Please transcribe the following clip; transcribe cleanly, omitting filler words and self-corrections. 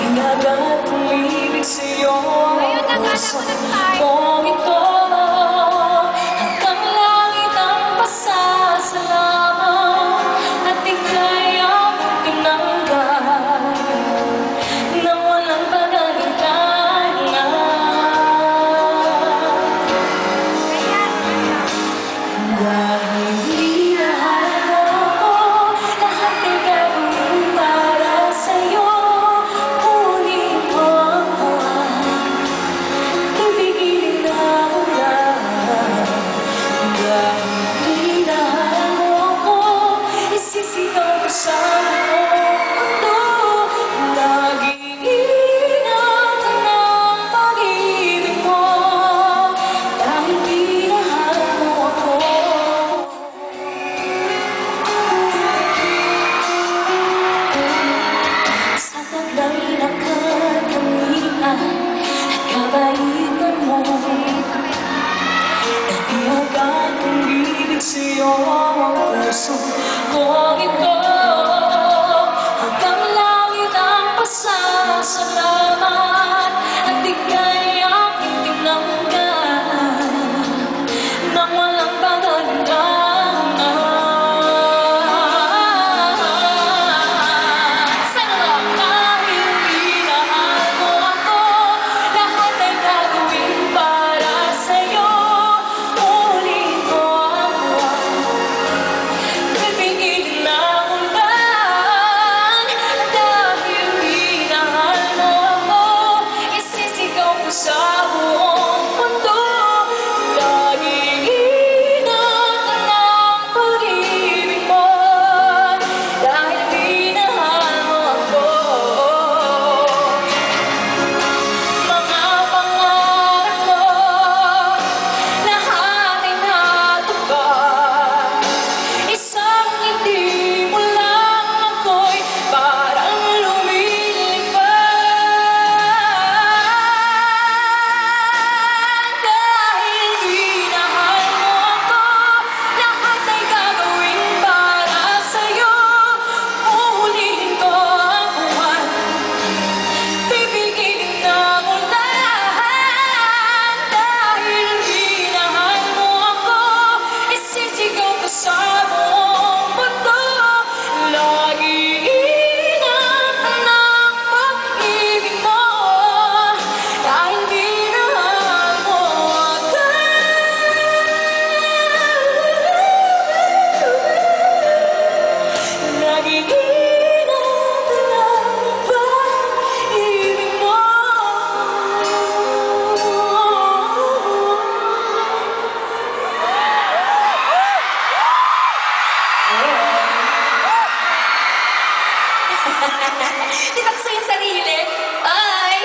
Hinagat umibig sa'yo ang puso kong ito. Hanggang langit ang pasasalamat at ika'y aking tinanggap nang walang pag-alinlangan. Dahil minahal mo ako, lahat ay gagawin para sa'yo. Kunin mo ang buwan, ibigin ang ulan. Dahil minahal mo ako, isisigaw ko sa buong mundo. Laging ingatan ang pag-ibig mo. Dahil minahal mo ako. Sa taglay na katangian at kabaitan mo, naihagat ang ibig sa'yo ang puso kong ito. Hanggang langit ang pasasalamat at ika'y aking tinanggap nang walang pag-alinlangan. Dahil minahal mo ako, lahat ay gagawin para sa'yo. Kunin ko ang buwan, bibigyan ng ulan. Dahil minahal mo ako, isisigaw ko sa buong mundo. Laging ingatan ang pag-ibig mo. Dahil minahal mo ako. Mga pangarap ko, lahat ay natupad. Isang ngiti mo lang ako'y parang lumilipad. Dahil minahal mo ako, lahat ay gagawin para sa'yo. Uulihin ko ang buwan, bibigyan ng ulan. Dahil minahal mo ako, isisigaw ko sa buong mundo. Laging ingatan ang pag-ibig mo. Dahil minahal mo ako. Laging ingatan ang pag-ibig mo. Di ba gusto yung sarili? Bye!